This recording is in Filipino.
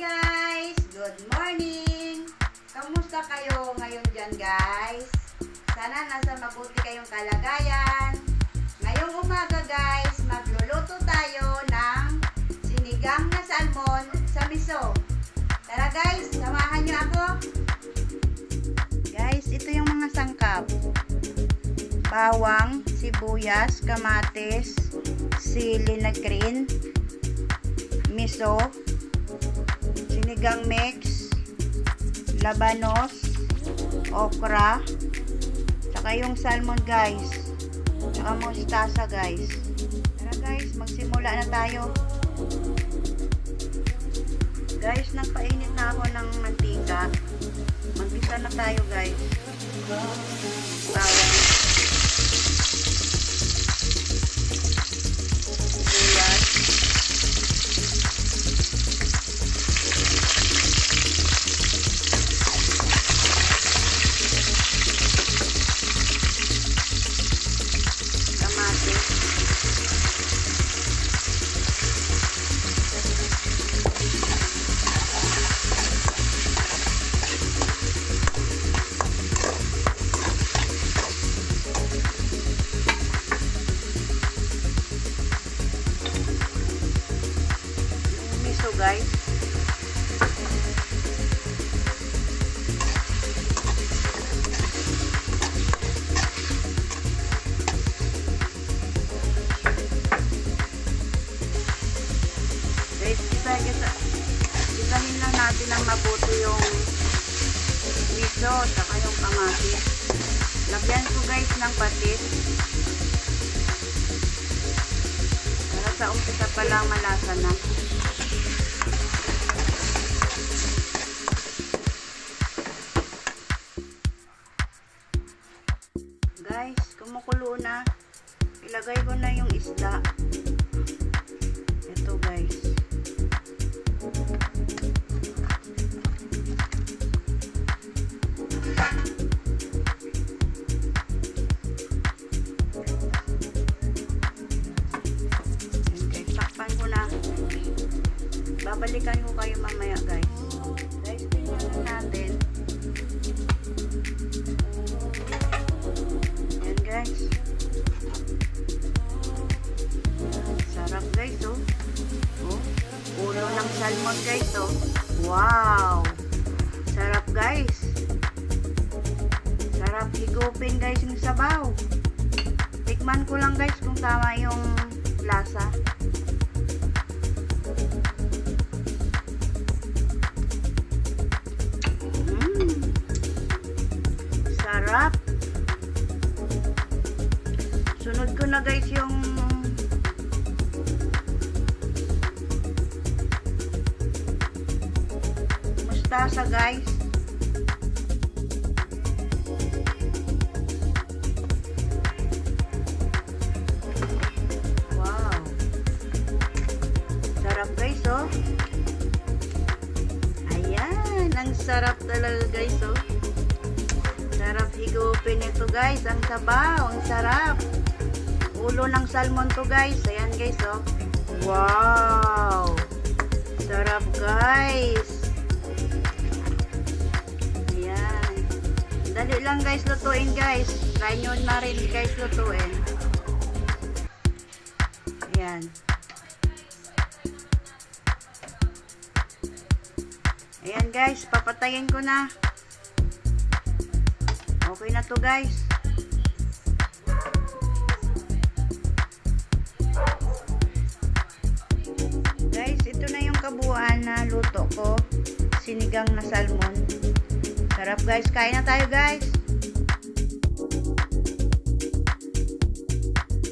guys! Good morning! Kamusta kayo ngayon dyan guys? Sana nasa mabuti kayong kalagayan. Ngayong umaga guys, magluluto tayo ng sinigang na salmon sa miso. Tara guys, samahan nyo ako. Guys, ito yung mga sangkap. Bawang, sibuyas, kamatis, sili na green, miso, sinigang mix, labanos, okra, saka yung salmon guys, saka mustasa guys. Tara guys, magsimula na tayo. Guys, nagpainit na ako ng mantika. Mag-isa na tayo guys. Bawang, sibuyas, kamatis, miso guys. Isahin lang natin ng mabuti yung miso saka yung kamatis. Lagyan ko guys ng patis para sa umpisa pa lang malasa na. Guys, kumukulo na. Ilagay ko na yung isda. Ito guys. Takpan ko na. Babalikan ko kayo mamaya guys. Guys, tingnan natin. Yan guys. Sarap guys oh. Oh, ulo ng salmon guys oh. Wow. Sarap guys. Sarap higupin guys yung sabaw. Tikman ko lang guys kung tama yung lasa. Sarap. Sunod ko na guys yung mustasa guys. Wow. Sarap guys oh. Ayan, ang sarap talaga guys oh. Sarap higupin ito guys. Ang sabaw, ang sarap. Ulo ng salmon to guys. Ayan guys oh. Wow. Sarap guys. Ayan. Dali lang guys lutuin guys. Try nyo na rin guys lutuin. Ayan. Ayan guys. Papatayin ko na. Okay na to guys. Guys, ito na yung kabuuan na luto ko. Sinigang na salmon. Sarap guys. Kain na tayo guys.